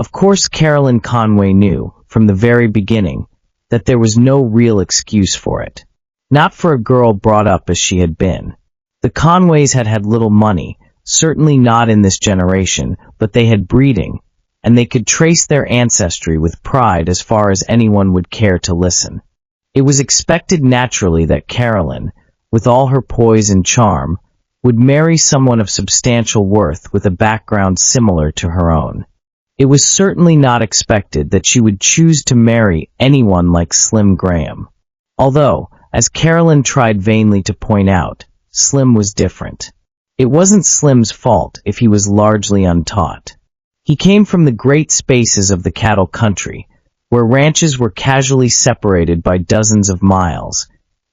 Of course, Carolyn Conway knew, from the very beginning, that there was no real excuse for it. Not for a girl brought up as she had been. The Conways had had little money, certainly not in this generation, but they had breeding, and they could trace their ancestry with pride as far as anyone would care to listen. It was expected naturally that Carolyn, with all her poise and charm, would marry someone of substantial worth with a background similar to her own. It was certainly not expected that she would choose to marry anyone like Slim Graham. Although, as Carolyn tried vainly to point out, Slim was different. It wasn't Slim's fault if he was largely untaught. He came from the great spaces of the cattle country, where ranches were casually separated by dozens of miles,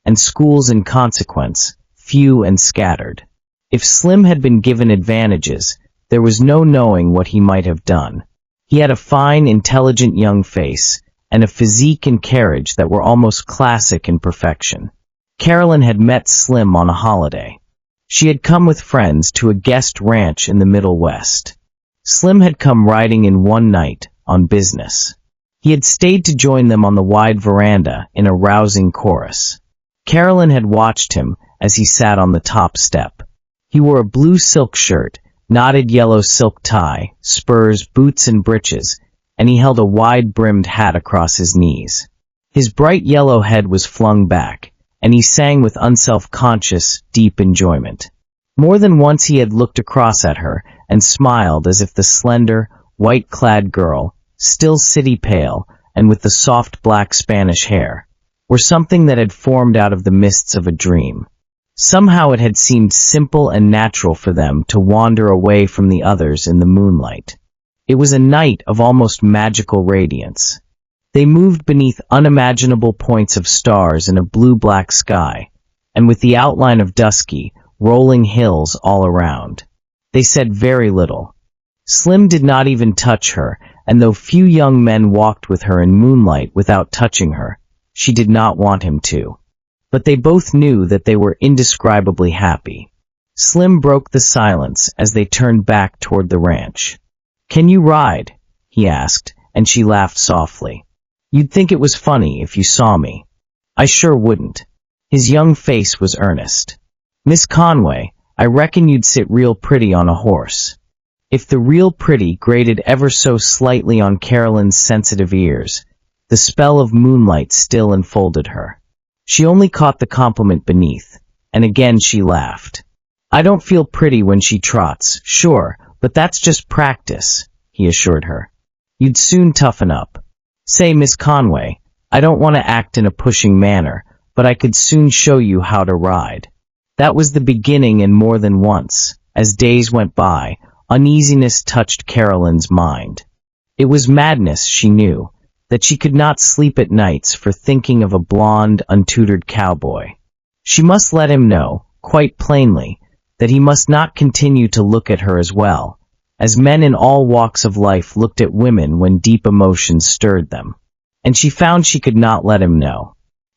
and schools in consequence, few and scattered. If Slim had been given advantages, there was no knowing what he might have done. He had a fine, intelligent young face, and a physique and carriage that were almost classic in perfection. Carolyn had met Slim on a holiday. She had come with friends to a guest ranch in the Middle West. Slim had come riding in one night, on business. He had stayed to join them on the wide veranda in a rousing chorus. Carolyn had watched him as he sat on the top step. He wore a blue silk shirt, knotted yellow silk tie, spurs, boots and breeches, and he held a wide-brimmed hat across his knees. His bright yellow head was flung back, and he sang with unself-conscious, deep enjoyment. More than once he had looked across at her and smiled as if the slender, white-clad girl, still city-pale and with the soft black Spanish hair, were something that had formed out of the mists of a dream. Somehow it had seemed simple and natural for them to wander away from the others in the moonlight. It was a night of almost magical radiance. They moved beneath unimaginable points of stars in a blue-black sky, and with the outline of dusky, rolling hills all around. They said very little. Slim did not even touch her, and though few young men walked with her in moonlight without touching her, she did not want him to. But they both knew that they were indescribably happy. Slim broke the silence as they turned back toward the ranch. "Can you ride?" he asked, and she laughed softly. "You'd think it was funny if you saw me." "I sure wouldn't." His young face was earnest. "Miss Conway, I reckon you'd sit real pretty on a horse." If the real pretty grated ever so slightly on Carolyn's sensitive ears, the spell of moonlight still enfolded her. She only caught the compliment beneath, and again she laughed. "I don't feel pretty when she trots, sure, but that's just practice," he assured her. "You'd soon toughen up. Say, Miss Conway, I don't want to act in a pushing manner, but I could soon show you how to ride." That was the beginning, and more than once, as days went by, uneasiness touched Carolyn's mind. It was madness, she knew, that she could not sleep at nights for thinking of a blonde, untutored cowboy. She must let him know, quite plainly, that he must not continue to look at her as well, as men in all walks of life looked at women when deep emotions stirred them. And she found she could not let him know.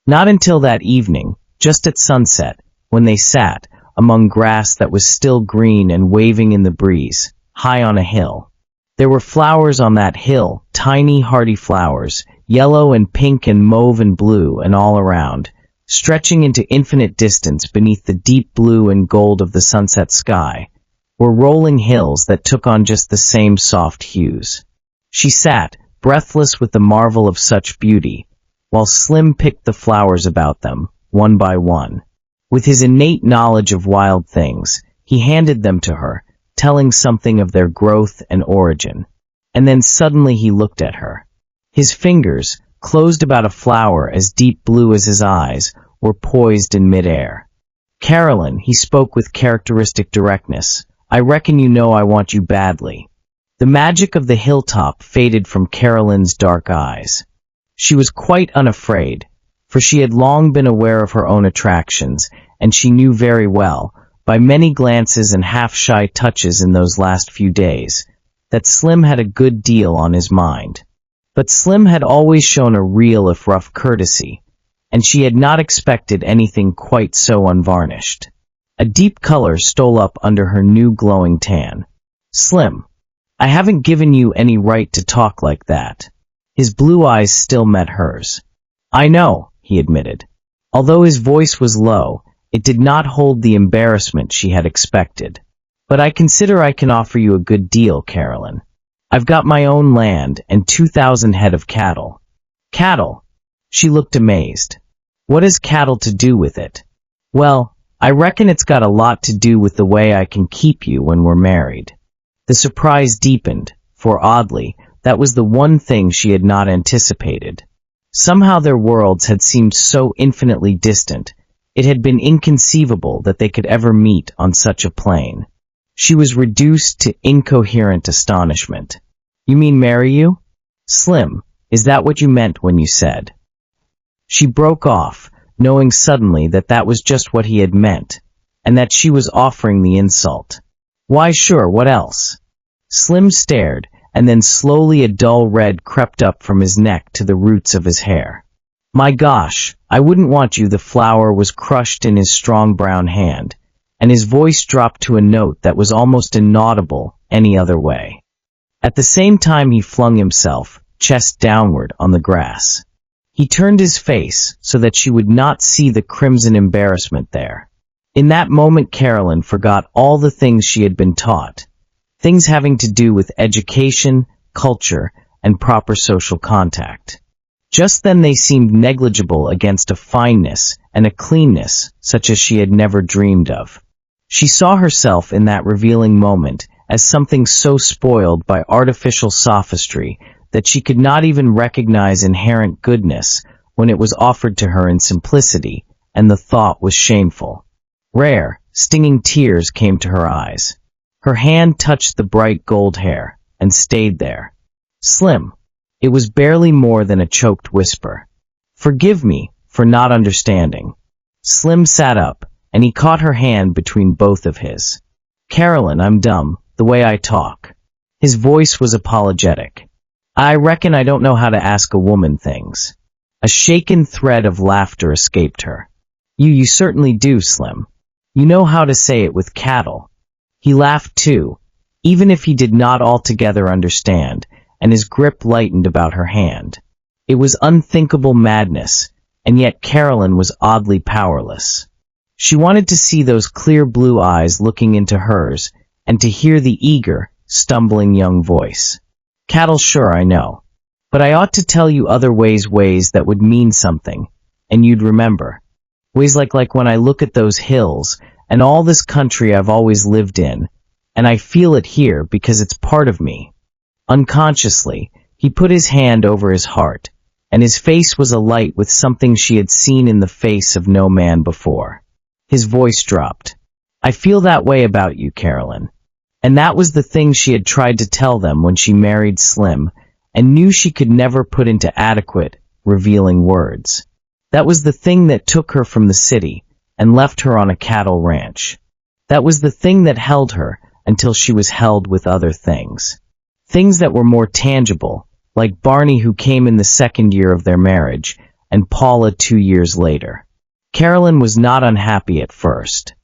Not until that evening, just at sunset, when they sat, among grass that was still green and waving in the breeze, high on a hill. There were flowers on that hill, tiny, hardy flowers, yellow and pink and mauve and blue and all around, stretching into infinite distance beneath the deep blue and gold of the sunset sky, were rolling hills that took on just the same soft hues. She sat, breathless with the marvel of such beauty, while Slim picked the flowers about them, one by one. With his innate knowledge of wild things, he handed them to her, telling something of their growth and origin. And then suddenly he looked at her. His fingers, closed about a flower as deep blue as his eyes, were poised in midair. "Carolyn," he spoke with characteristic directness, "I reckon you know I want you badly." The magic of the hilltop faded from Carolyn's dark eyes. She was quite unafraid, for she had long been aware of her own attractions, and she knew very well, by many glances and half-shy touches in those last few days, that Slim had a good deal on his mind. But Slim had always shown a real if rough courtesy, and she had not expected anything quite so unvarnished. A deep color stole up under her new glowing tan. "Slim, I haven't given you any right to talk like that. His blue eyes still met hers. I know, he admitted. Although his voice was low, it did not hold the embarrassment she had expected. But I consider I can offer you a good deal, Carolyn. I've got my own land and 2,000 head of cattle. Cattle? She looked amazed. What has cattle to do with it? Well, I reckon it's got a lot to do with the way I can keep you when we're married. The surprise deepened, for oddly, that was the one thing she had not anticipated. Somehow their worlds had seemed so infinitely distant, it had been inconceivable that they could ever meet on such a plane. She was reduced to incoherent astonishment. You mean marry you? Slim, is that what you meant when you said? She broke off, knowing suddenly that that was just what he had meant, and that she was offering the insult. Why sure, what else? Slim stared, and then slowly a dull red crept up from his neck to the roots of his hair. My gosh, I wouldn't want you. The flower was crushed in his strong brown hand, and his voice dropped to a note that was almost inaudible any other way. At the same time he flung himself, chest downward, on the grass. He turned his face so that she would not see the crimson embarrassment there. In that moment Carolyn forgot all the things she had been taught, things having to do with education, culture, and proper social contact. Just then they seemed negligible against a fineness and a cleanness such as she had never dreamed of. She saw herself in that revealing moment as something so spoiled by artificial sophistry that she could not even recognize inherent goodness when it was offered to her in simplicity, and the thought was shameful. Rare, stinging tears came to her eyes. Her hand touched the bright gold hair, and stayed there. Slim. It was barely more than a choked whisper. Forgive me for not understanding. Slim sat up, and he caught her hand between both of his. Carolyn, I'm dumb, the way I talk. His voice was apologetic. I reckon I don't know how to ask a woman things. A shaken thread of laughter escaped her. You certainly do, Slim. You know how to say it with cattle. He laughed too, even if he did not altogether understand, and his grip lightened about her hand. It was unthinkable madness, and yet Carolyn was oddly powerless. She wanted to see those clear blue eyes looking into hers, and to hear the eager, stumbling young voice. Cattle, sure, I know. But I ought to tell you other ways that would mean something, and you'd remember. Ways like when I look at those hills, and all this country I've always lived in, and I feel it here because it's part of me. Unconsciously, he put his hand over his heart, and his face was alight with something she had seen in the face of no man before. His voice dropped. I feel that way about you, Carolyn. And that was the thing she had tried to tell them when she married Slim, and knew she could never put into adequate, revealing words. That was the thing that took her from the city, and left her on a cattle ranch. That was the thing that held her until she was held with other things. Things that were more tangible, like Barney, who came in the second year of their marriage, and Paula 2 years later. Carolyn was not unhappy at first.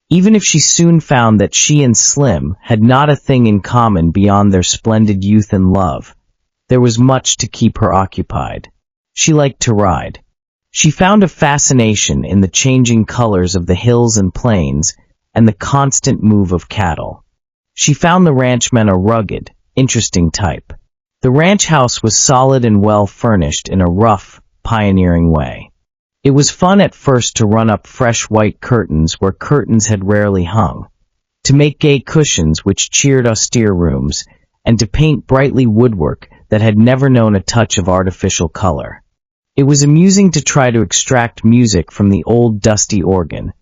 Even if she soon found that she and Slim had not a thing in common beyond their splendid youth and love, there was much to keep her occupied. She liked to ride. She found a fascination in the changing colors of the hills and plains and the constant move of cattle. She found the ranchmen a rugged, interesting type. The ranch house was solid and well furnished in a rough, pioneering way. It was fun at first to run up fresh white curtains where curtains had rarely hung, to make gay cushions which cheered austere rooms, and to paint brightly woodwork that had never known a touch of artificial color. It was amusing to try to extract music from the old dusty organ,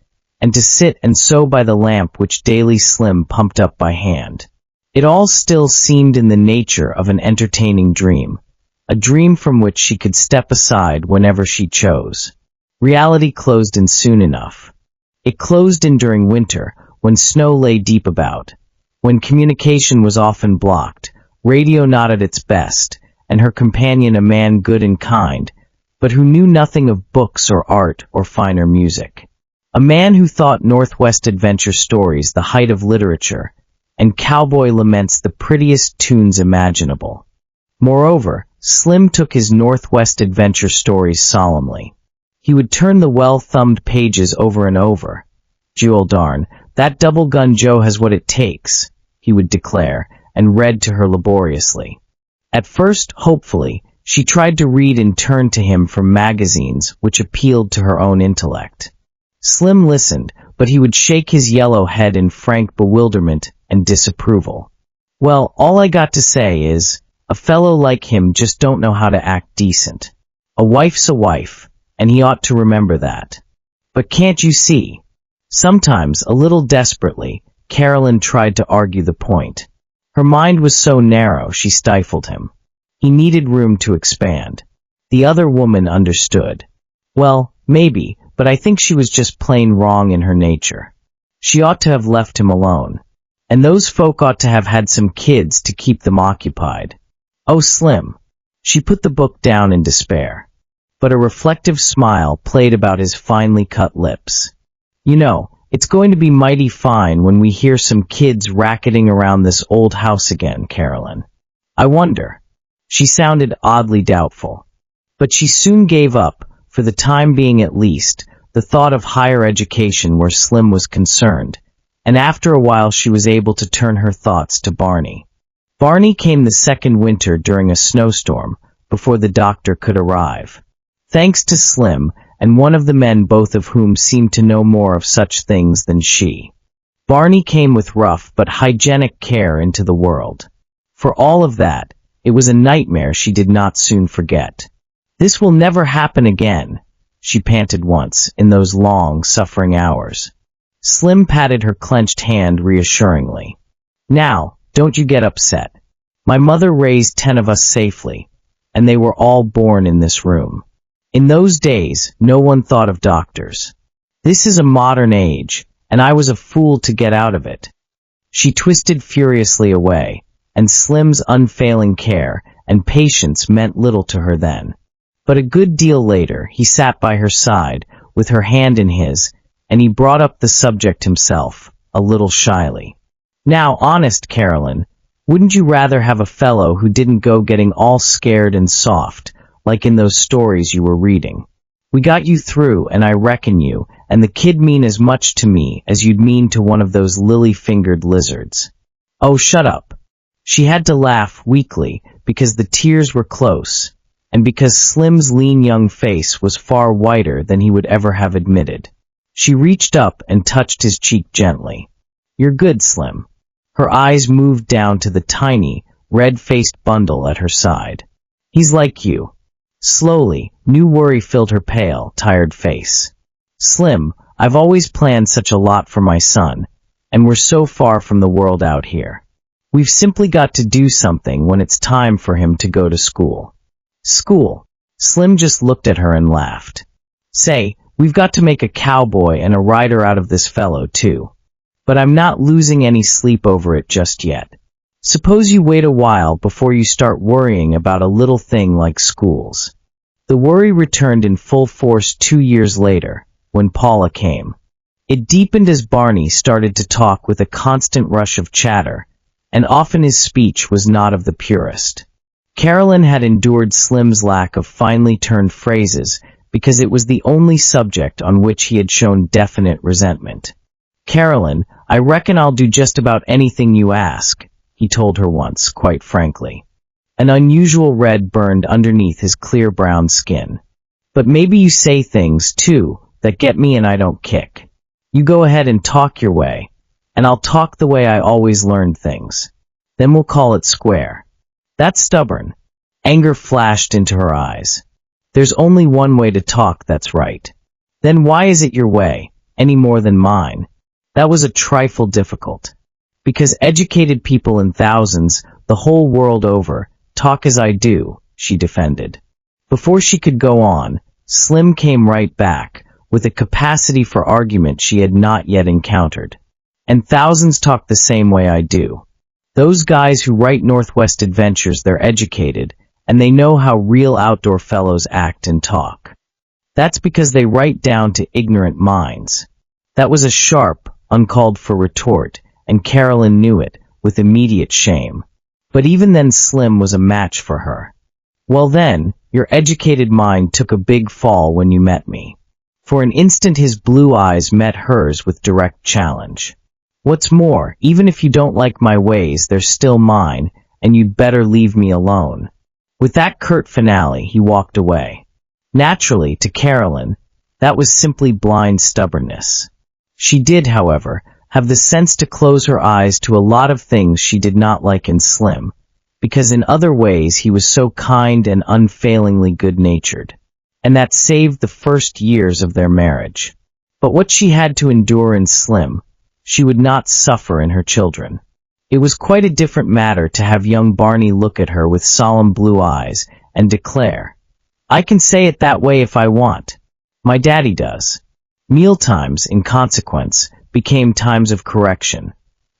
and to sit and sew by the lamp which daily Slim pumped up by hand. It all still seemed in the nature of an entertaining dream, a dream from which she could step aside whenever she chose. Reality closed in soon enough. It closed in during winter, when snow lay deep about, when communication was often blocked, radio not at its best, and her companion a man good and kind, but who knew nothing of books or art or finer music. A man who thought Northwest adventure stories the height of literature, and Cowboy laments the prettiest tunes imaginable. Moreover, Slim took his Northwest adventure stories solemnly. He would turn the well-thumbed pages over and over. "Jewel darn, that double-gun Joe has what it takes," he would declare, and read to her laboriously. At first, hopefully, she tried to read in turn to him from magazines which appealed to her own intellect. Slim listened, but he would shake his yellow head in frank bewilderment and disapproval. "Well, all I got to say is, a fellow like him just don't know how to act decent. A wife's a wife, and he ought to remember that." "But can't you see?" Sometimes, a little desperately, Carolyn tried to argue the point. Her mind was so narrow she stifled him. He needed room to expand. The other woman understood. "Well, maybe, but I think she was just plain wrong in her nature. She ought to have left him alone. And those folk ought to have had some kids to keep them occupied." "Oh, Slim." She put the book down in despair. But a reflective smile played about his finely cut lips. "You know, it's going to be mighty fine when we hear some kids racketing around this old house again, Carolyn. I wonder." She sounded oddly doubtful. But she soon gave up, for the time being at least, the thought of higher education where Slim was concerned, and after a while she was able to turn her thoughts to Barney. Barney came the second winter during a snowstorm, before the doctor could arrive. Thanks to Slim, and one of the men both of whom seemed to know more of such things than she. Barney came with rough but hygienic care into the world. For all of that, it was a nightmare she did not soon forget. "This will never happen again," she panted once, in those long, suffering hours. Slim patted her clenched hand reassuringly. "Now, don't you get upset. My mother raised 10 of us safely, and they were all born in this room. In those days, no one thought of doctors. This is a modern age, and I was a fool to get out of it." She twisted furiously away, and Slim's unfailing care and patience meant little to her then. But a good deal later, he sat by her side, with her hand in his, and he brought up the subject himself, a little shyly. "Now, honest, Carolyn, wouldn't you rather have a fellow who didn't go getting all scared and soft, like in those stories you were reading? We got you through, and I reckon you and the kid mean as much to me as you'd mean to one of those lily-fingered lizards." "Oh, shut up." She had to laugh weakly because the tears were close, and because Slim's lean young face was far whiter than he would ever have admitted. She reached up and touched his cheek gently. "You're good, Slim." Her eyes moved down to the tiny, red-faced bundle at her side. "He's like you." Slowly, new worry filled her pale, tired face. "Slim, I've always planned such a lot for my son, and we're so far from the world out here. We've simply got to do something when it's time for him to go to school." "School?" Slim just looked at her and laughed. "Say, we've got to make a cowboy and a rider out of this fellow, too. But I'm not losing any sleep over it just yet. Suppose you wait a while before you start worrying about a little thing like schools." The worry returned in full force 2 years later, when Paula came. It deepened as Barney started to talk with a constant rush of chatter, and often his speech was not of the purest. Carolyn had endured Slim's lack of finely turned phrases because it was the only subject on which he had shown definite resentment. "Carolyn, I reckon I'll do just about anything you ask," he told her once, quite frankly. An unusual red burned underneath his clear brown skin. "But maybe you say things, too, that get me and I don't kick. You go ahead and talk your way, and I'll talk the way I always learned things. Then we'll call it square." "That's stubborn." Anger flashed into her eyes. "There's only one way to talk that's right." "Then why is it your way, any more than mine?" That was a trifle difficult. "Because educated people in thousands, the whole world over, talk as I do," she defended. Before she could go on, Slim came right back, with a capacity for argument she had not yet encountered. "And thousands talk the same way I do. Those guys who write Northwest Adventures, they're educated, and they know how real outdoor fellows act and talk. That's because they write down to ignorant minds." That was a sharp, uncalled-for retort, and Carolyn knew it, with immediate shame. But even then Slim was a match for her. "Well then, your educated mind took a big fall when you met me." For an instant his blue eyes met hers with direct challenge. "What's more, even if you don't like my ways, they're still mine, and you'd better leave me alone." With that curt finale, he walked away. Naturally, to Carolyn, that was simply blind stubbornness. She did, however, have the sense to close her eyes to a lot of things she did not like in Slim, because in other ways he was so kind and unfailingly good-natured. And that saved the first years of their marriage. But what she had to endure in Slim, she would not suffer in her children. It was quite a different matter to have young Barney look at her with solemn blue eyes and declare, "I can say it that way if I want. My daddy does." Mealtimes, in consequence, became times of correction,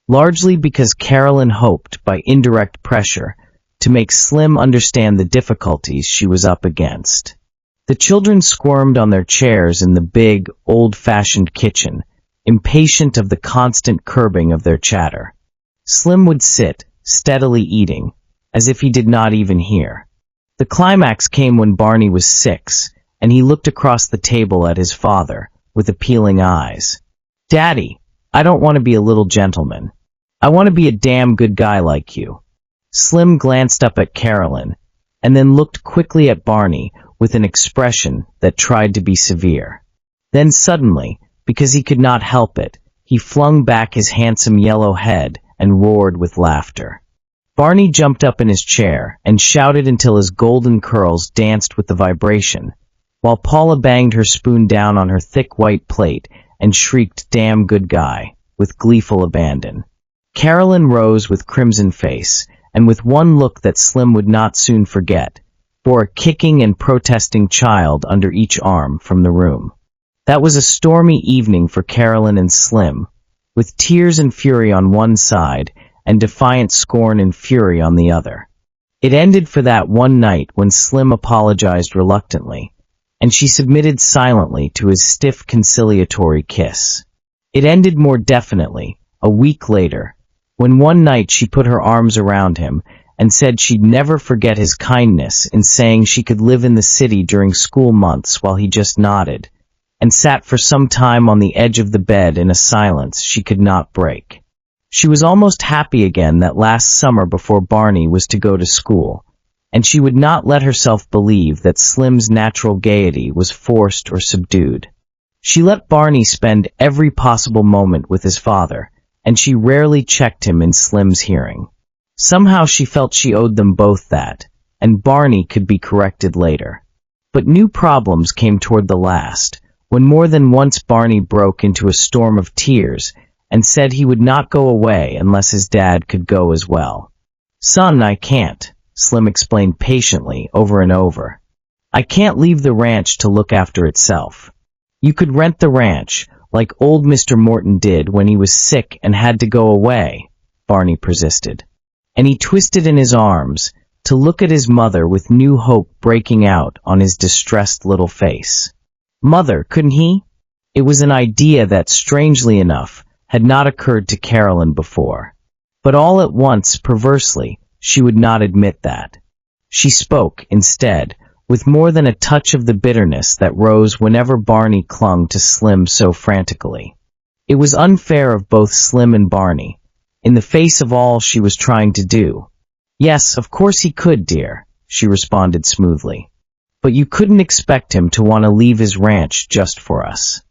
largely because Carolyn hoped, by indirect pressure, to make Slim understand the difficulties she was up against. The children squirmed on their chairs in the big, old-fashioned kitchen, impatient of the constant curbing of their chatter. Slim would sit, steadily eating, as if he did not even hear. The climax came when Barney was 6, and he looked across the table at his father, with appealing eyes. "Daddy, I don't want to be a little gentleman. I want to be a damn good guy like you." Slim glanced up at Carolyn, and then looked quickly at Barney with an expression that tried to be severe. Then suddenly, because he could not help it, he flung back his handsome yellow head and roared with laughter. Barney jumped up in his chair and shouted until his golden curls danced with the vibration, while Paula banged her spoon down on her thick white plate and shrieked, "Damn good guy," with gleeful abandon. Carolyn rose with crimson face, and with one look that Slim would not soon forget, bore a kicking and protesting child under each arm from the room. That was a stormy evening for Carolyn and Slim, with tears and fury on one side and defiant scorn and fury on the other. It ended for that one night when Slim apologized reluctantly, and she submitted silently to his stiff conciliatory kiss. It ended more definitely, a week later, when one night she put her arms around him and said she'd never forget his kindness in saying she could live in the city during school months, while he just nodded, and sat for some time on the edge of the bed in a silence she could not break. She was almost happy again that last summer before Barney was to go to school, and she would not let herself believe that Slim's natural gaiety was forced or subdued. She let Barney spend every possible moment with his father, and she rarely checked him in Slim's hearing. Somehow she felt she owed them both that, and Barney could be corrected later. But new problems came toward the last, when more than once Barney broke into a storm of tears and said he would not go away unless his dad could go as well. "Son, I can't," Slim explained patiently over and over. "I can't leave the ranch to look after itself. You could rent the ranch, like old Mr. Morton did when he was sick and had to go away," Barney persisted. And he twisted in his arms to look at his mother with new hope breaking out on his distressed little face. Mother, couldn't he? It was an idea that, strangely enough, had not occurred to Carolyn before. But all at once, perversely, she would not admit that. She spoke, instead, with more than a touch of the bitterness that rose whenever Barney clung to Slim so frantically. It was unfair of both Slim and Barney, in the face of all she was trying to do. "Yes, of course he could, dear," she responded smoothly. "But you couldn't expect him to want to leave his ranch just for us."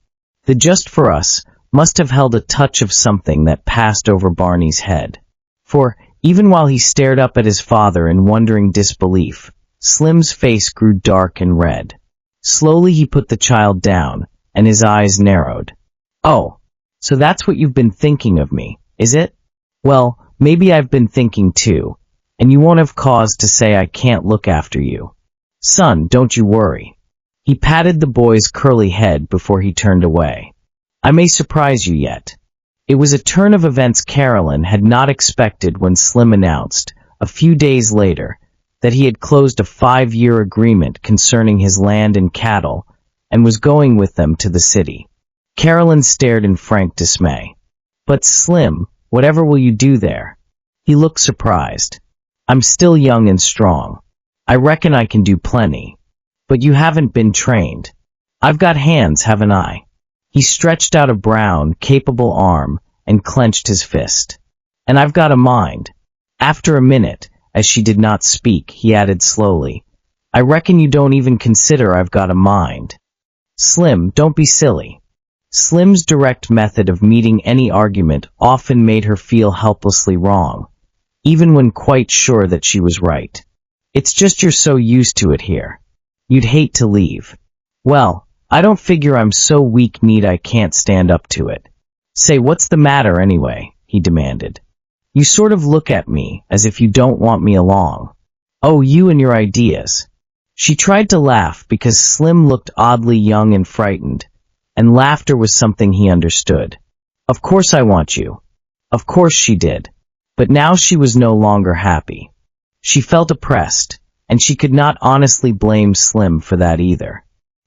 The "just for us" must have held a touch of something that passed over Barney's head. For, even while he stared up at his father in wondering disbelief, Slim's face grew dark and red. Slowly he put the child down, and his eyes narrowed. "Oh, so that's what you've been thinking of me, is it? Well, maybe I've been thinking too, and you won't have cause to say I can't look after you. Son, don't you worry." He patted the boy's curly head before he turned away. "I may surprise you yet." It was a turn of events Carolyn had not expected when Slim announced, a few days later, that he had closed a 5-year agreement concerning his land and cattle, and was going with them to the city. Carolyn stared in frank dismay. "But Slim, whatever will you do there?" He looked surprised. I'm still young and strong. I reckon I can do plenty. But you haven't been trained. I've got hands, haven't I? He stretched out a brown, capable arm and clenched his fist. And I've got a mind. After a minute, as she did not speak, he added slowly, I reckon you don't even consider I've got a mind. Slim, don't be silly. Slim's direct method of meeting any argument often made her feel helplessly wrong, even when quite sure that she was right. It's just you're so used to it here. You'd hate to leave. Well, I don't figure I'm so weak-kneed I can't stand up to it. Say, what's the matter anyway? He demanded. You sort of look at me as if you don't want me along. Oh, you and your ideas. She tried to laugh because Slim looked oddly young and frightened, and laughter was something he understood. Of course I want you. Of course she did. But now she was no longer happy. She felt oppressed, and she could not honestly blame Slim for that either.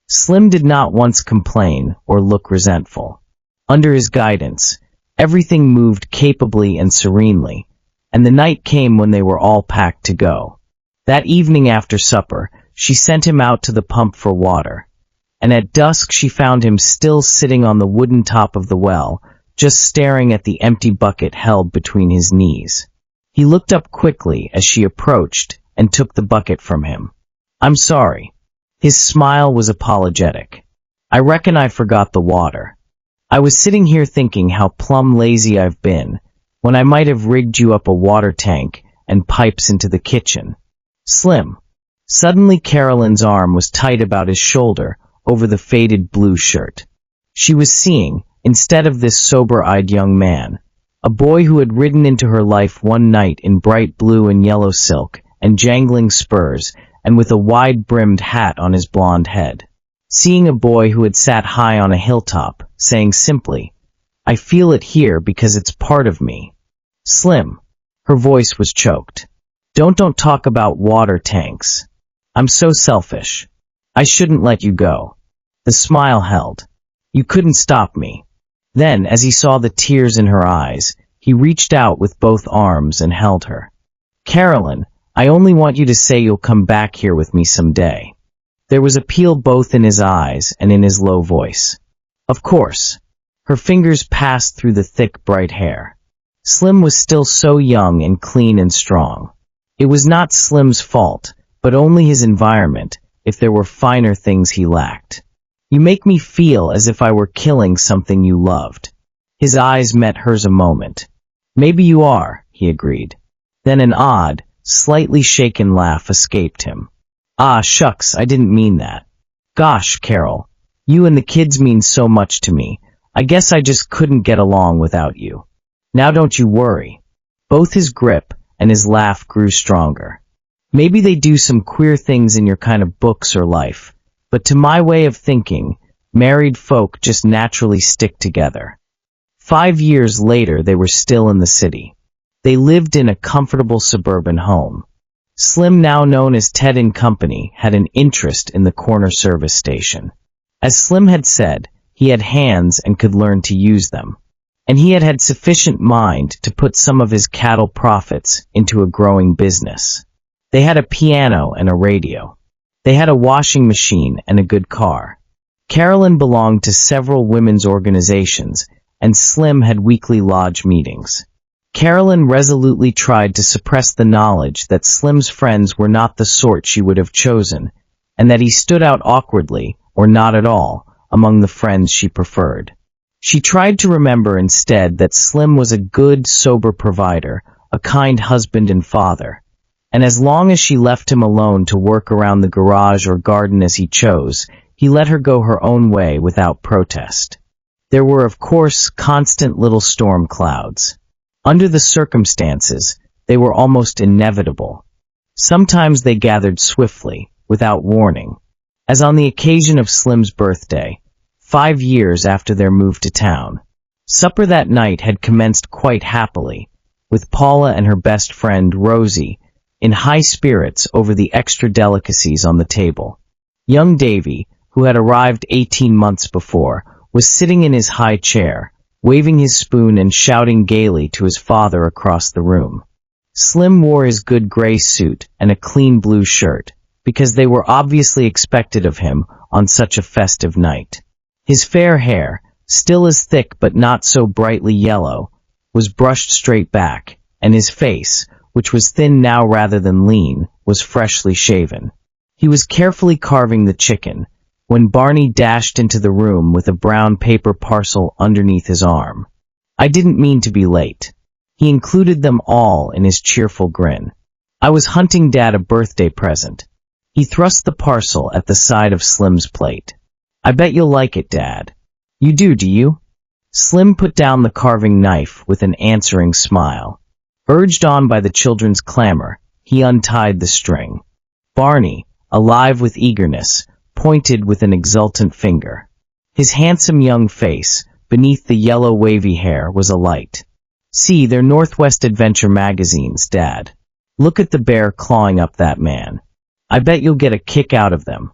Slim did not once complain or look resentful. Under his guidance, everything moved capably and serenely, and the night came when they were all packed to go. That evening after supper, she sent him out to the pump for water, and at dusk she found him still sitting on the wooden top of the well, just staring at the empty bucket held between his knees. He looked up quickly as she approached and took the bucket from him. I'm sorry. His smile was apologetic. I reckon I forgot the water. I was sitting here thinking how plumb lazy I've been, when I might have rigged you up a water tank and pipes into the kitchen. Slim. Suddenly Carolyn's arm was tight about his shoulder over the faded blue shirt. She was seeing, instead of this sober-eyed young man, a boy who had ridden into her life one night in bright blue and yellow silk and jangling spurs and with a wide-brimmed hat on his blonde head. Seeing a boy who had sat high on a hilltop, saying simply, I feel it here because it's part of me. Slim. Her voice was choked. Don't talk about water tanks. I'm so selfish. I shouldn't let you go. The smile held. You couldn't stop me. Then, as he saw the tears in her eyes, he reached out with both arms and held her. Carolyn, I only want you to say you'll come back here with me someday. There was appeal both in his eyes and in his low voice. Of course. Her fingers passed through the thick, bright hair. Slim was still so young and clean and strong. It was not Slim's fault, but only his environment, if there were finer things he lacked. You make me feel as if I were killing something you loved. His eyes met hers a moment. Maybe you are, he agreed. Then an odd, slightly shaken laugh escaped him. Ah, shucks, I didn't mean that. Gosh, Carol, you and the kids mean so much to me. I guess I just couldn't get along without you. Now don't you worry. Both his grip and his laugh grew stronger. Maybe they do some queer things in your kind of books or life, but to my way of thinking, married folk just naturally stick together. 5 years later, they were still in the city. They lived in a comfortable suburban home. Slim, now known as Ted and Company, had an interest in the corner service station. As Slim had said, he had hands and could learn to use them. And he had had sufficient mind to put some of his cattle profits into a growing business. They had a piano and a radio. They had a washing machine and a good car. Carolyn belonged to several women's organizations, and Slim had weekly lodge meetings. Carolyn resolutely tried to suppress the knowledge that Slim's friends were not the sort she would have chosen, and that he stood out awkwardly, or not at all, among the friends she preferred. She tried to remember instead that Slim was a good, sober provider, a kind husband and father, and as long as she left him alone to work around the garage or garden as he chose, he let her go her own way without protest. There were, of course, constant little storm clouds. Under the circumstances, they were almost inevitable. Sometimes they gathered swiftly, without warning, as on the occasion of Slim's birthday, 5 years after their move to town. Supper that night had commenced quite happily, with Paula and her best friend, Rosie, in high spirits over the extra delicacies on the table. Young Davy, who had arrived 18 months before, was sitting in his high chair, waving his spoon and shouting gaily to his father across the room. Slim wore his good gray suit and a clean blue shirt, because they were obviously expected of him on such a festive night. His fair hair, still as thick but not so brightly yellow, was brushed straight back, and his face, which was thin now rather than lean, was freshly shaven. He was carefully carving the chicken, when Barney dashed into the room with a brown paper parcel underneath his arm. "I didn't mean to be late." He included them all in his cheerful grin. "I was hunting Dad a birthday present." He thrust the parcel at the side of Slim's plate. "I bet you'll like it, Dad." "You do you?" Slim put down the carving knife with an answering smile. Urged on by the children's clamor, he untied the string. Barney, alive with eagerness, pointed with an exultant finger. His handsome young face, beneath the yellow wavy hair, was alight. "See, they're Northwest Adventure magazines, Dad. Look at the bear clawing up that man. I bet you'll get a kick out of them."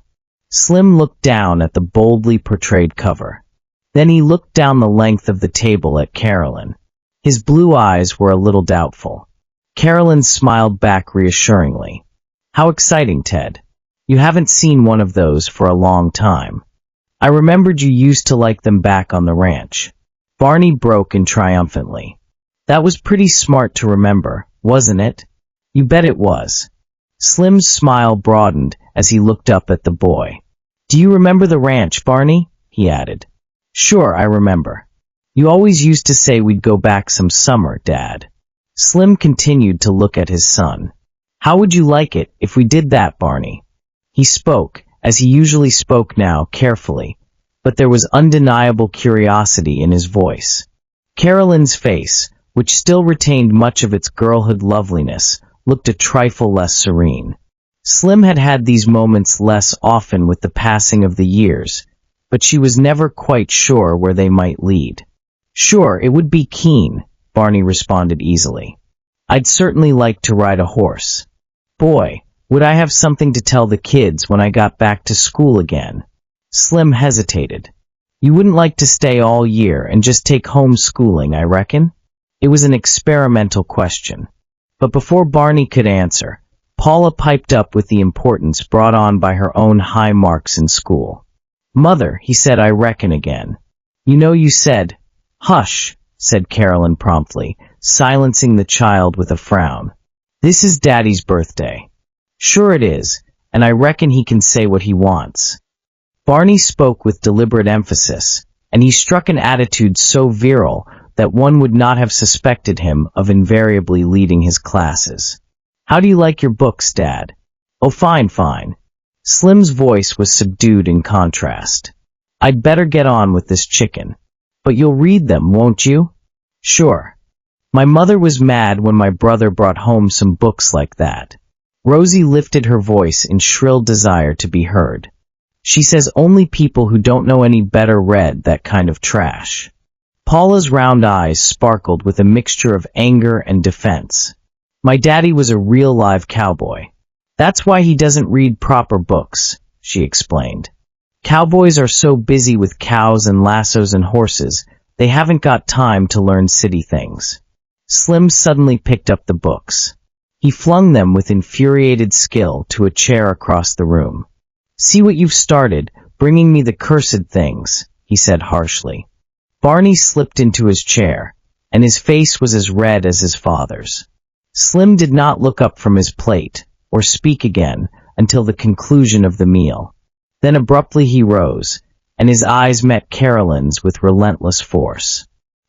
Slim looked down at the boldly portrayed cover. Then he looked down the length of the table at Carolyn. His blue eyes were a little doubtful. Carolyn smiled back reassuringly. "How exciting, Ted. You haven't seen one of those for a long time. I remembered you used to like them back on the ranch." Barney broke in triumphantly. "That was pretty smart to remember, wasn't it?" "You bet it was." Slim's smile broadened as he looked up at the boy. "Do you remember the ranch, Barney?" he added. "Sure, I remember. You always used to say we'd go back some summer, Dad." Slim continued to look at his son. "How would you like it if we did that, Barney?" He spoke, as he usually spoke now, carefully, but there was undeniable curiosity in his voice. Carolyn's face, which still retained much of its girlhood loveliness, looked a trifle less serene. Slim had had these moments less often with the passing of the years, but she was never quite sure where they might lead. "Sure, it would be keen," Barney responded easily. "I'd certainly like to ride a horse. Boy, would I have something to tell the kids when I got back to school again." Slim hesitated. "You wouldn't like to stay all year and just take home schooling, I reckon?" It was an experimental question. But before Barney could answer, Paula piped up with the importance brought on by her own high marks in school. "Mother," he said, "I reckon again." "You know you said—" "Hush," said Carolyn promptly, silencing the child with a frown. "This is Daddy's birthday." "Sure it is, and I reckon he can say what he wants." Barney spoke with deliberate emphasis, and he struck an attitude so virile that one would not have suspected him of invariably leading his classes. "How do you like your books, Dad?" "Oh, fine, fine." Slim's voice was subdued in contrast. "I'd better get on with this chicken." "But you'll read them, won't you?" "Sure. My mother was mad when my brother brought home some books like that." Rosie lifted her voice in shrill desire to be heard. "She says only people who don't know any better read that kind of trash." Paula's round eyes sparkled with a mixture of anger and defense. "My daddy was a real live cowboy. That's why he doesn't read proper books," she explained. "Cowboys are so busy with cows and lassos and horses, they haven't got time to learn city things." Slim suddenly picked up the books. He flung them with infuriated skill to a chair across the room. "See what you've started, bringing me the cursed things," he said harshly. Barney slipped into his chair, and his face was as red as his father's. Slim did not look up from his plate, or speak again, until the conclusion of the meal. Then abruptly he rose, and his eyes met Carolyn's with relentless force.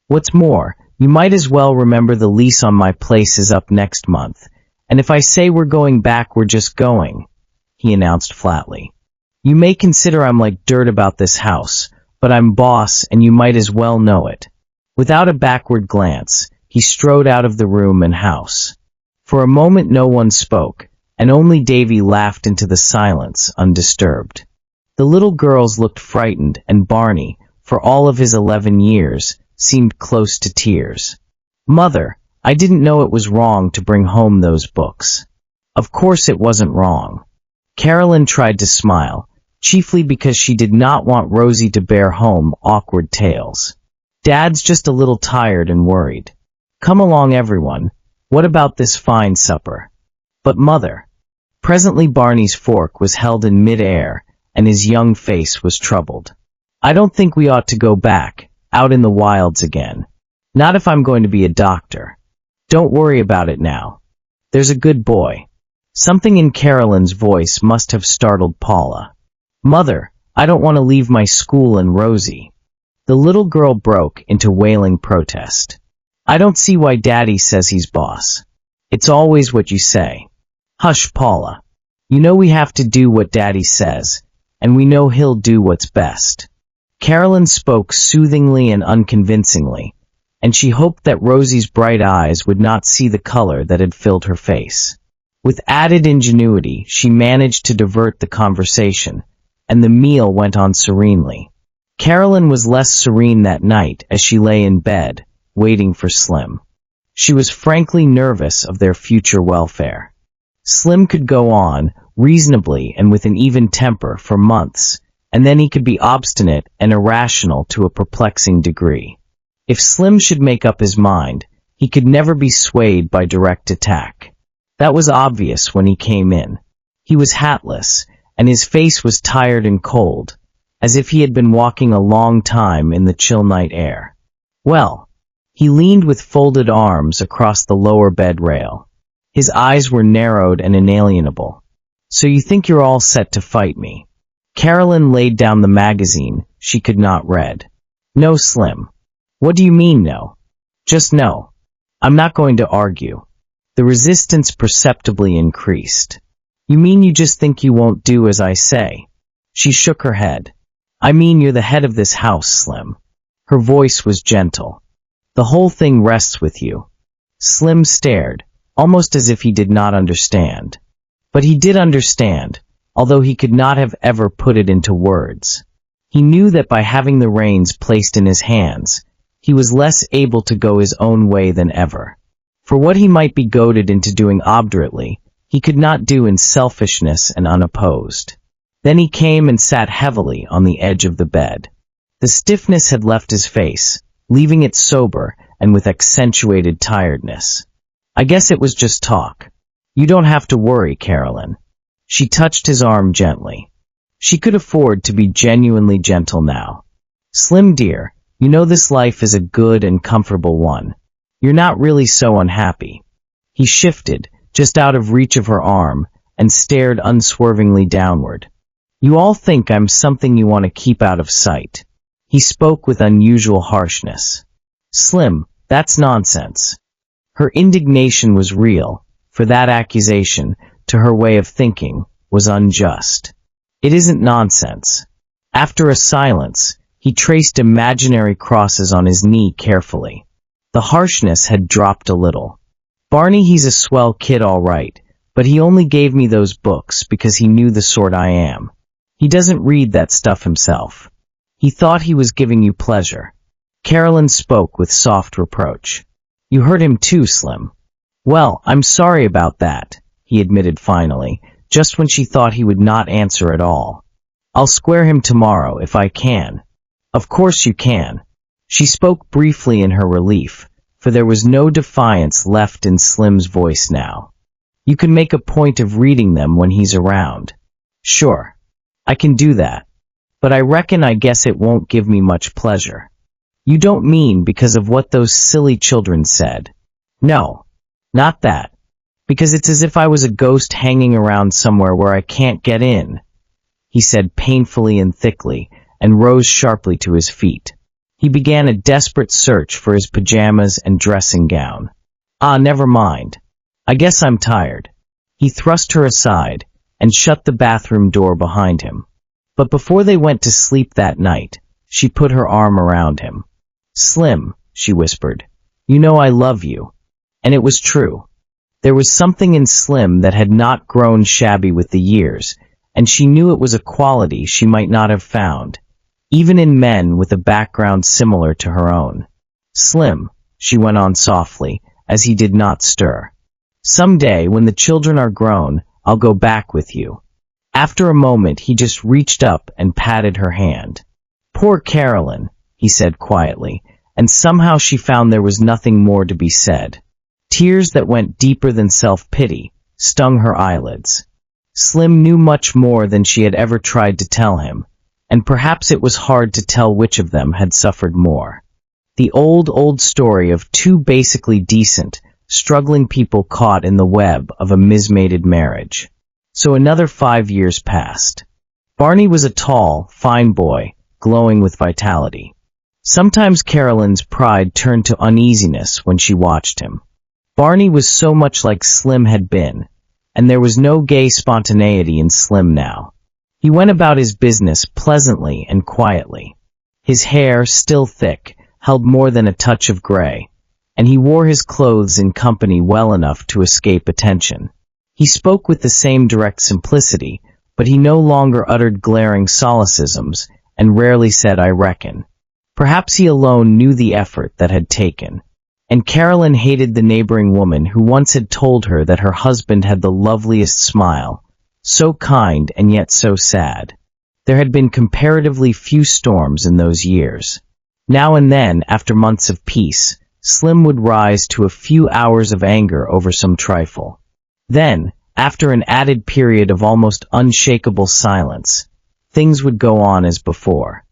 "What's more, you might as well remember the lease on my place is up next month, and if I say we're going back, we're just going," he announced flatly. "You may consider I'm like dirt about this house, but I'm boss and you might as well know it." Without a backward glance, he strode out of the room and house. For a moment no one spoke, and only Davy laughed into the silence, undisturbed. The little girls looked frightened, and Barney, for all of his 11 years, seemed close to tears. "Mother, I didn't know it was wrong to bring home those books." "Of course it wasn't wrong." Carolyn tried to smile, chiefly because she did not want Rosie to bear home awkward tales. "Dad's just a little tired and worried. Come along, everyone. What about this fine supper? But mother. Presently Barney's fork was held in mid-air, and his young face was troubled. I don't think we ought to go back, out in the wilds again. Not if I'm going to be a doctor. Don't worry about it now. There's a good boy. Something in Carolyn's voice must have startled Paula. Mother, I don't want to leave my school and Rosie. The little girl broke into wailing protest. I don't see why Daddy says he's boss. It's always what you say. Hush, Paula. You know we have to do what Daddy says, and we know he'll do what's best. Carolyn spoke soothingly and unconvincingly, and she hoped that Rosie's bright eyes would not see the color that had filled her face. With added ingenuity, she managed to divert the conversation, and the meal went on serenely. Carolyn was less serene that night as she lay in bed, waiting for Slim. She was frankly nervous of their future welfare. Slim could go on, reasonably and with an even temper, for months, and then he could be obstinate and irrational to a perplexing degree. If Slim should make up his mind, he could never be swayed by direct attack. That was obvious when he came in. He was hatless, and his face was tired and cold, as if he had been walking a long time in the chill night air. Well, he leaned with folded arms across the lower bed rail. His eyes were narrowed and inalienable. So you think you're all set to fight me? Carolyn laid down the magazine she could not read. No, Slim. What do you mean, no? Just no. I'm not going to argue. The resistance perceptibly increased. You mean you just think you won't do as I say? She shook her head. I mean you're the head of this house, Slim. Her voice was gentle. The whole thing rests with you. Slim stared, almost as if he did not understand. But he did understand, although he could not have ever put it into words. He knew that by having the reins placed in his hands, he was less able to go his own way than ever. For what he might be goaded into doing obdurately, he could not do in selfishness and unopposed. Then he came and sat heavily on the edge of the bed. The stiffness had left his face, leaving it sober and with accentuated tiredness. I guess it was just talk. You don't have to worry, Carolyn. She touched his arm gently. She could afford to be genuinely gentle now. Slim dear, you know this life is a good and comfortable one. You're not really so unhappy. He shifted, just out of reach of her arm, and stared unswervingly downward. You all think I'm something you want to keep out of sight. He spoke with unusual harshness. Slim, that's nonsense. Her indignation was real, for that accusation, to her way of thinking, was unjust. It isn't nonsense. After a silence, he traced imaginary crosses on his knee carefully. The harshness had dropped a little. Barney, he's a swell kid all right, but he only gave me those books because he knew the sort I am. He doesn't read that stuff himself. He thought he was giving you pleasure. Carolyn spoke with soft reproach. You hurt him too, Slim. Well, I'm sorry about that, he admitted finally, just when she thought he would not answer at all. I'll square him tomorrow if I can. Of course you can. She spoke briefly in her relief, for there was no defiance left in Slim's voice now. You can make a point of reading them when he's around. Sure. I can do that. But I guess it won't give me much pleasure. You don't mean because of what those silly children said? No. Not that. Because it's as if I was a ghost hanging around somewhere where I can't get in, he said painfully and thickly, and rose sharply to his feet. He began a desperate search for his pajamas and dressing gown. Ah, never mind. I guess I'm tired. He thrust her aside and shut the bathroom door behind him. But before they went to sleep that night, she put her arm around him. Slim, she whispered, you know I love you. And it was true. There was something in Slim that had not grown shabby with the years, and she knew it was a quality she might not have found, even in men with a background similar to her own. Slim, she went on softly, as he did not stir. Some day, when the children are grown, I'll go back with you. After a moment, he just reached up and patted her hand. Poor Carolyn, he said quietly, and somehow she found there was nothing more to be said. Tears that went deeper than self-pity stung her eyelids. Slim knew much more than she had ever tried to tell him, and perhaps it was hard to tell which of them had suffered more. The old story of two basically decent, struggling people caught in the web of a mismated marriage. So another 5 years passed. Barney was a tall, fine boy, glowing with vitality. Sometimes Carolyn's pride turned to uneasiness when she watched him. Barney was so much like Slim had been, and there was no gay spontaneity in Slim now. He went about his business pleasantly and quietly. His hair, still thick, held more than a touch of gray, and he wore his clothes in company well enough to escape attention. He spoke with the same direct simplicity, but he no longer uttered glaring solecisms and rarely said, "I reckon." Perhaps he alone knew the effort that had taken. And Carolyn hated the neighboring woman who once had told her that her husband had the loveliest smile, so kind and yet so sad. There had been comparatively few storms in those years. Now and then, after months of peace, Slim would rise to a few hours of anger over some trifle. Then, after an added period of almost unshakable silence, things would go on as before.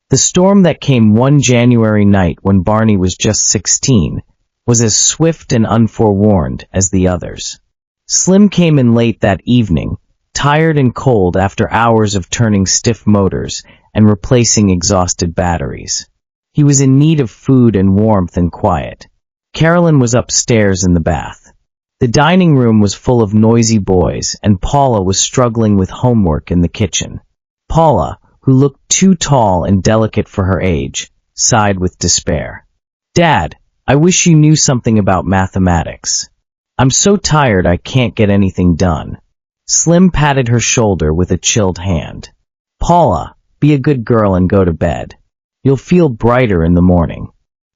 The storm that came one January night when Barney was just 16 was as swift and unforewarned as the others. Slim came in late that evening, tired and cold after hours of turning stiff motors and replacing exhausted batteries. He was in need of food and warmth and quiet. Carolyn was upstairs in the bath. The dining room was full of noisy boys, and Paula was struggling with homework in the kitchen. Paula, who looked too tall and delicate for her age, sighed with despair. "Dad, I wish you knew something about mathematics. I'm so tired I can't get anything done." Slim patted her shoulder with a chilled hand. "Paula, be a good girl and go to bed. You'll feel brighter in the morning."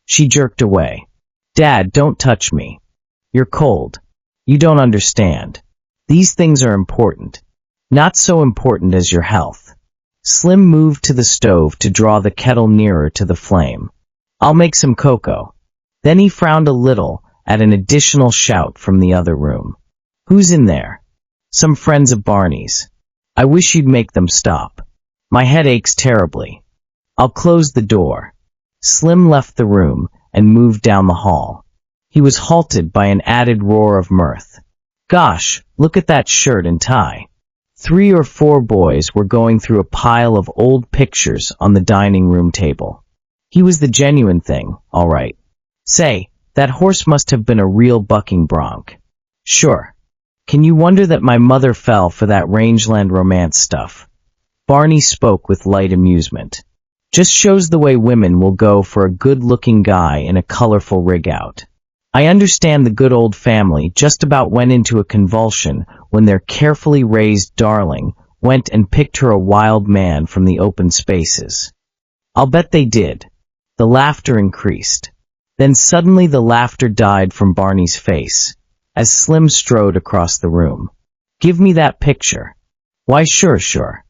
She jerked away. "Dad, don't touch me. You're cold. You don't understand. These things are important. Not so important as your health." Slim moved to the stove to draw the kettle nearer to the flame. "I'll make some cocoa." Then he frowned a little at an additional shout from the other room. "Who's in there?" "Some friends of Barney's. I wish you'd make them stop. My head aches terribly." "I'll close the door." Slim left the room and moved down the hall. He was halted by an added roar of mirth. "Gosh, look at that shirt and tie." 3 or 4 boys were going through a pile of old pictures on the dining room table. He was the genuine thing, all right. "Say, that horse must have been a real bucking bronc." "Sure. Can you wonder that my mother fell for that rangeland romance stuff?" Barney spoke with light amusement. "Just shows the way women will go for a good-looking guy in a colorful rig-out. I understand the good old family just about went into a convulsion when their carefully raised darling went and picked her a wild man from the open spaces. I'll bet they did." The laughter increased. Then suddenly the laughter died from Barney's face, as Slim strode across the room. "Give me that picture." "Why, sure."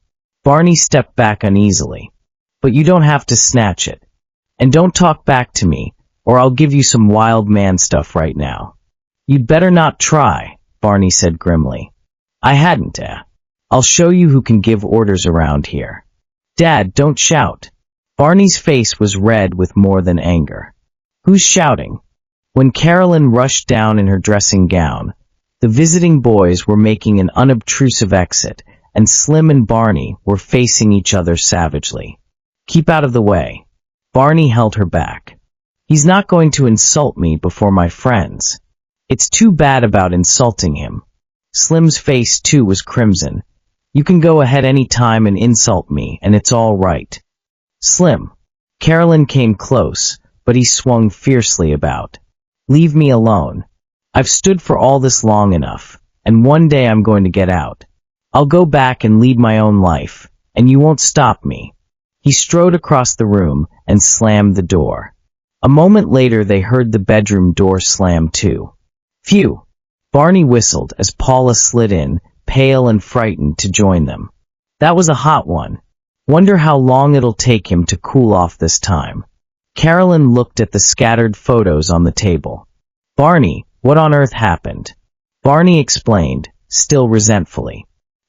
Barney stepped back uneasily. "But you don't have to snatch it. And don't talk back to me, or I'll give you some wild man stuff right now." "You'd better not try," Barney said grimly. "I hadn't, I'll show you who can give orders around here." "Dad, don't shout." Barney's face was red with more than anger. "Who's shouting?" When Carolyn rushed down in her dressing gown, the visiting boys were making an unobtrusive exit, and Slim and Barney were facing each other savagely. "Keep out of the way." Barney held her back. "He's not going to insult me before my friends." "It's too bad about insulting him." Slim's face, too, was crimson. "You can go ahead any time and insult me, and it's all right." "Slim." Carolyn came close, but he swung fiercely about. "Leave me alone. I've stood for all this long enough, and one day I'm going to get out. I'll go back and lead my own life, and you won't stop me." He strode across the room and slammed the door. A moment later they heard the bedroom door slam too. "Phew!" Barney whistled as Paula slid in, pale and frightened, to join them. "That was a hot one. Wonder how long it'll take him to cool off this time." Carolyn looked at the scattered photos on the table. "Barney, What on earth happened? Barney explained, still resentfully.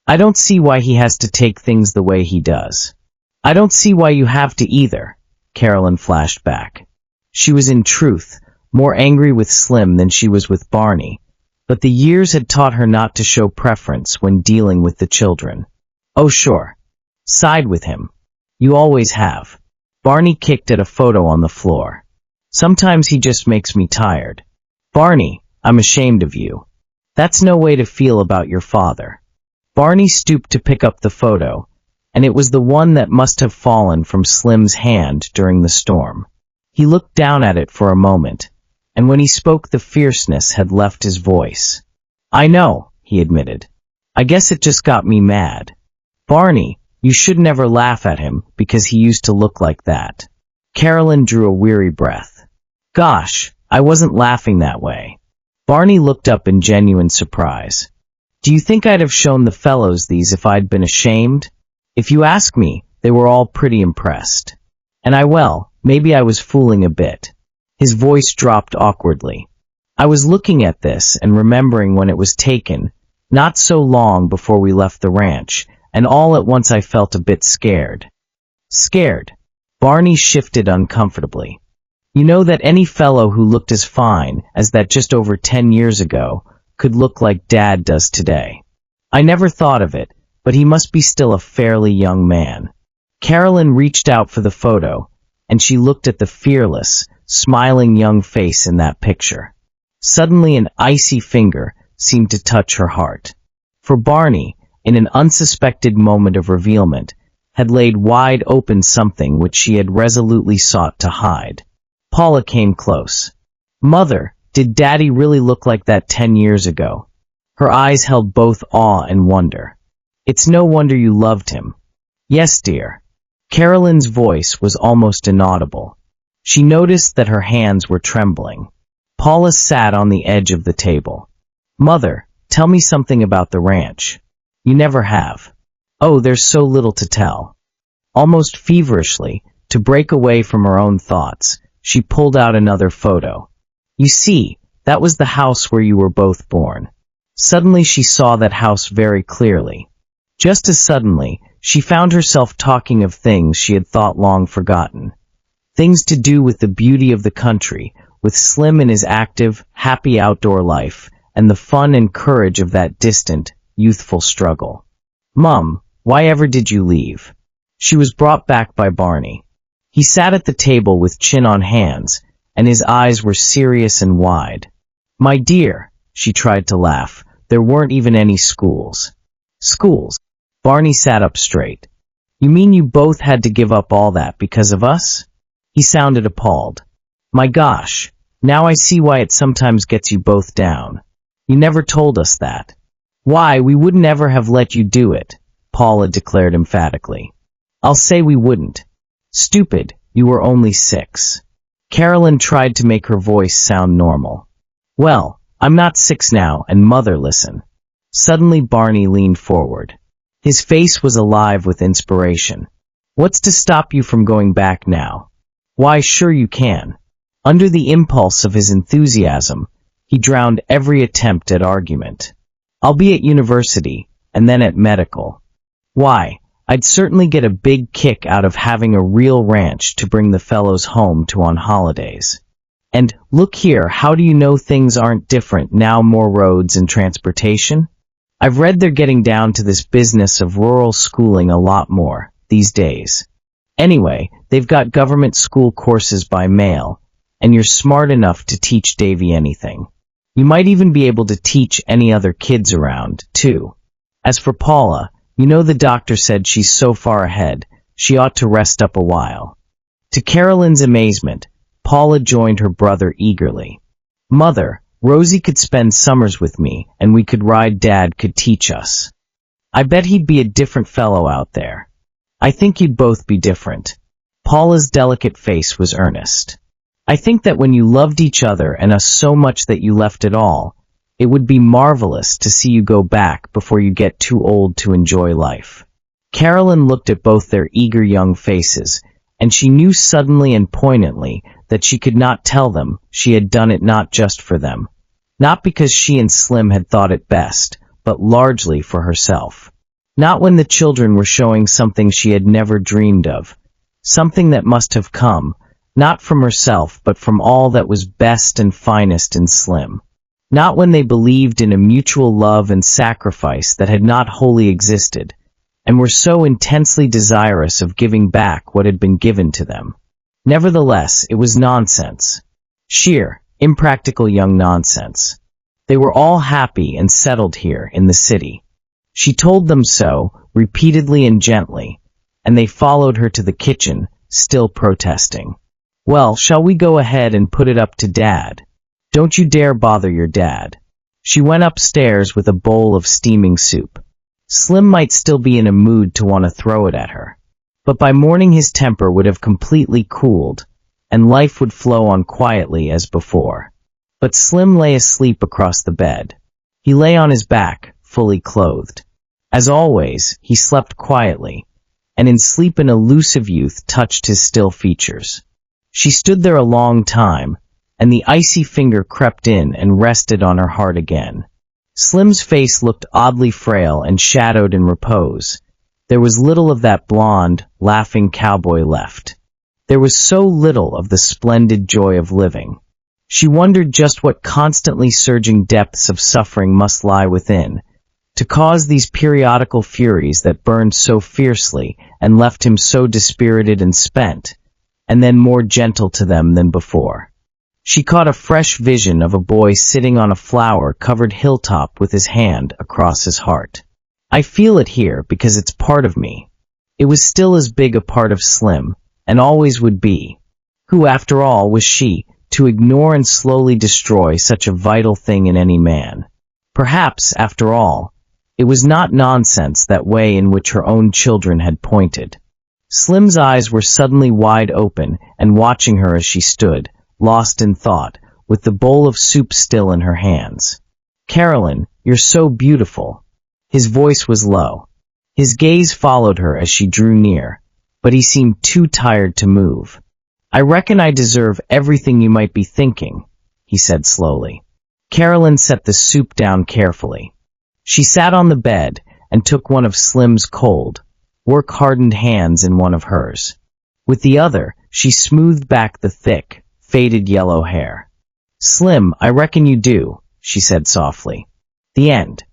I don't see why he has to take things the way he does. I don't see why you have to either, Carolyn flashed back. She was in truth more angry with Slim than she was with Barney, but the years had taught her not to show preference when dealing with the children. Oh sure. Side with him. You always have. Barney kicked at a photo on the floor. Sometimes he just makes me tired. Barney, I'm ashamed of you. That's no way to feel about your father. Barney stooped to pick up the photo, and it was the one that must have fallen from Slim's hand during the storm. He looked down at it for a moment, and when he spoke the fierceness had left his voice. I know, he admitted. I guess it just got me mad. Barney, you should never laugh at him because he used to look like that. Carolyn drew a weary breath. Gosh, I wasn't laughing that way. Barney looked up in genuine surprise. Do you think I'd have shown the fellows these if I'd been ashamed? If you ask me, they were all pretty impressed. And maybe I was fooling a bit. His voice dropped awkwardly. I was looking at this and remembering when it was taken, not so long before we left the ranch, and all at once I felt a bit scared. Scared? Barney shifted uncomfortably. You know that any fellow who looked as fine as that just over 10 years ago could look like Dad does today. I never thought of it, but he must be still a fairly young man. Carolyn reached out for the photo, and she looked at the fearless, smiling young face in that picture. Suddenly an icy finger seemed to touch her heart. For Barney, in an unsuspected moment of revealment, had laid wide open something which she had resolutely sought to hide. Paula came close. Mother, did Daddy really look like that 10 years ago? Her eyes held both awe and wonder. It's no wonder you loved him. Yes, dear. Carolyn's voice was almost inaudible. She noticed that her hands were trembling. Paula sat on the edge of the table. Mother, tell me something about the ranch. You never have. Oh, there's so little to tell. Almost feverishly, to break away from her own thoughts, she pulled out another photo. You see, that was the house where you were both born. Suddenly she saw that house very clearly. Just as suddenly, she found herself talking of things she had thought long forgotten. Things to do with the beauty of the country, with Slim and his active, happy outdoor life, and the fun and courage of that distant, youthful struggle. Mum, why ever did you leave? She was brought back by Barney. He sat at the table with chin on hands, and his eyes were serious and wide. My dear, she tried to laugh, there weren't even any schools. Schools? Barney sat up straight. You mean you both had to give up all that because of us? He sounded appalled. My gosh, now I see why it sometimes gets you both down. You never told us that. Why, we would never have let you do it, Paula declared emphatically. I'll say we wouldn't. Stupid, you were only 6. Carolyn tried to make her voice sound normal. Well, I'm not 6 now, and Mother, listen. Suddenly Barney leaned forward. His face was alive with inspiration. What's to stop you from going back now? Why, sure you can. Under the impulse of his enthusiasm, he drowned every attempt at argument. I'll be at university, and then at medical. Why, I'd certainly get a big kick out of having a real ranch to bring the fellows home to on holidays. And, look here, how do you know things aren't different now, more roads and transportation? I've read they're getting down to this business of rural schooling a lot more, these days. Anyway, they've got government school courses by mail, and you're smart enough to teach Davy anything. You might even be able to teach any other kids around, too. As for Paula, you know the doctor said she's so far ahead, she ought to rest up a while. To Carolyn's amazement, Paula joined her brother eagerly. Mother, Rosie could spend summers with me, and we could ride. Dad could teach us. I bet he'd be a different fellow out there. I think you'd both be different. Paula's delicate face was earnest. I think that when you loved each other and us so much that you left it all, it would be marvelous to see you go back before you get too old to enjoy life. Carolyn looked at both their eager young faces, and she knew suddenly and poignantly that she could not tell them she had done it not just for them, Not because she and Slim had thought it best, but largely for herself. Not when the children were showing something she had never dreamed of, something that must have come, not from herself but from all that was best and finest in Slim. Not when they believed in a mutual love and sacrifice that had not wholly existed, and were so intensely desirous of giving back what had been given to them. Nevertheless, it was nonsense. Sheer, impractical young nonsense. They were all happy and settled here in the city. She told them so, repeatedly and gently, and they followed her to the kitchen, still protesting. "Well, shall we go ahead and put it up to Dad? Don't you dare bother your dad." She went upstairs with a bowl of steaming soup. Slim might still be in a mood to want to throw it at her, but by morning his temper would have completely cooled, and life would flow on quietly as before. But Slim lay asleep across the bed. He lay on his back, fully clothed. As always, he slept quietly, and in sleep an elusive youth touched his still features. She stood there a long time, and the icy finger crept in and rested on her heart again. Slim's face looked oddly frail and shadowed in repose. There was little of that blonde, laughing cowboy left. There was so little of the splendid joy of living. She wondered just what constantly surging depths of suffering must lie within, to cause these periodical furies that burned so fiercely and left him so dispirited and spent, and then more gentle to them than before. She caught a fresh vision of a boy sitting on a flower-covered hilltop with his hand across his heart. "I feel it here because it's part of me." It was still as big a part of Slim, and always would be. Who, after all, was she, to ignore and slowly destroy such a vital thing in any man? Perhaps, after all, it was not nonsense that way in which her own children had pointed. Slim's eyes were suddenly wide open and watching her as she stood, lost in thought, with the bowl of soup still in her hands. "Carolyn, you're so beautiful." His voice was low. His gaze followed her as she drew near, but he seemed too tired to move. "I reckon I deserve everything you might be thinking," he said slowly. Carolyn set the soup down carefully. She sat on the bed and took one of Slim's cold, work-hardened hands in one of hers. With the other, she smoothed back the thick, faded yellow hair. "Slim, I reckon you do," she said softly. "The end."